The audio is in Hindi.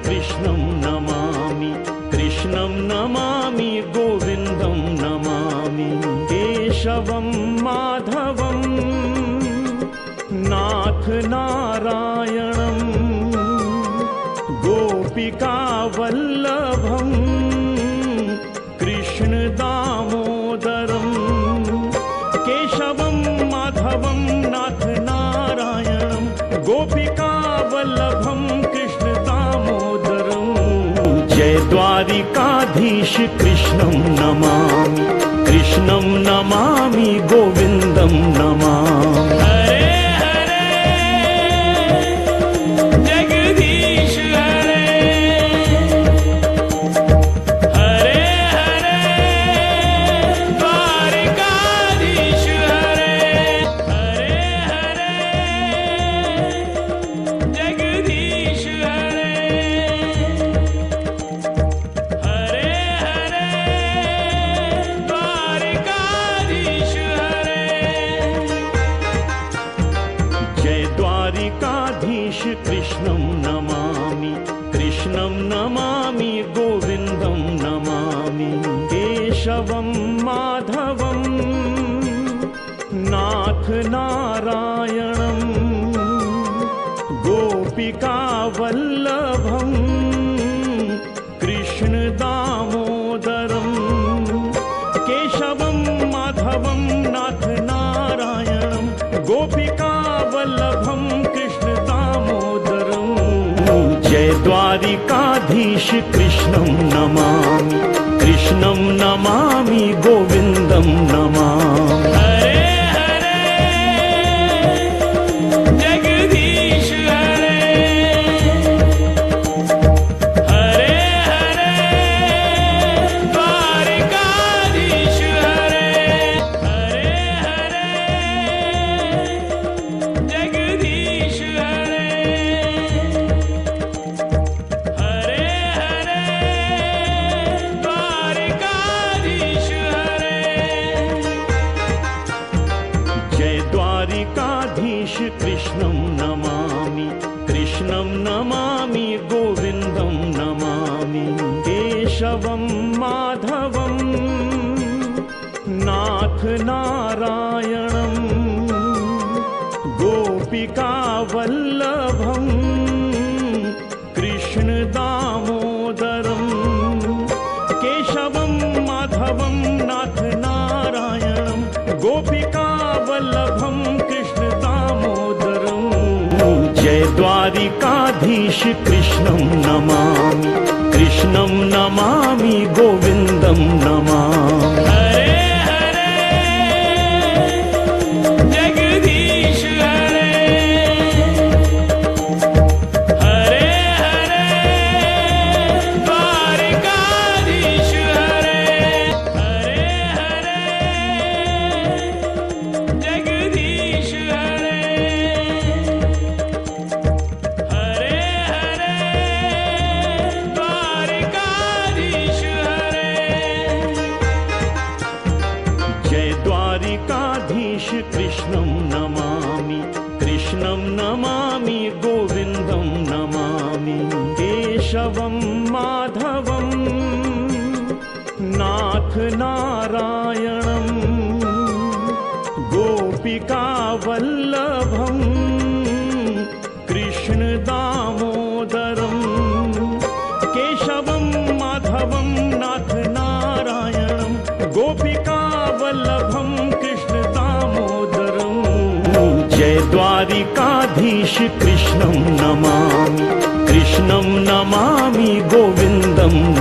कृष्णं नमामि, कृष्णं नमामि, गोविन्दं नमामि, केशवं माधवं नाथ नारायणं गोपिकावल्लभं कृष्ण दामोदरं केशवं माधवं नाथ नारायणं गोपिकावल्लभं कृष्ण दामोदरं। जय द्वारिकाधीश कृष्णं नमामि, कृष्णं नमामि, गोविन्दं नमामि। द्वारिकाधीश कृष्णं नमामि, कृष्णं नमामि, गोविन्दं नमामि, केशवं माधवं नाथ नारायणं गोपिकावल्लभं कृष्ण दामोदरं केशवं माधवं नाथ नारायणं गोपिकावल्लभं कृष्ण दामोदरं। जय द्वारिकाधीश कृष्णं नमामि, कृष्णं नमामि, गोविन्दं नमामि। द्वारिकाधीश कृष्णं नमामि, कृष्णं नमामि, गोविन्दं नमामि, केशवं माधवं नाथ नारायणं गोपिकावल्लभं कृष्ण दामोदरं केशवं माधवं नाथ नारायणं गोपिकावल्लभं कृष्ण दामोदरं। जय द्वारिकाधीश कृष्णं नमामि, कृष्णं नमामि, गोविन्दं नमामि। द्वारिकाधीश कृष्णं नमामि, कृष्णं नमामि, गोविन्दं नमामि, केशवं माधवं नाथ नारायणं गोपिकावल्लभं कृष्ण दामोदरं केशवं माधवं नाथ नारायणं गोपिकावल्लभं कृष्ण दामोदरं। जय द्वारिकाधीश कृष्णं नमामि, कृष्णं नमामि, गोविन्दं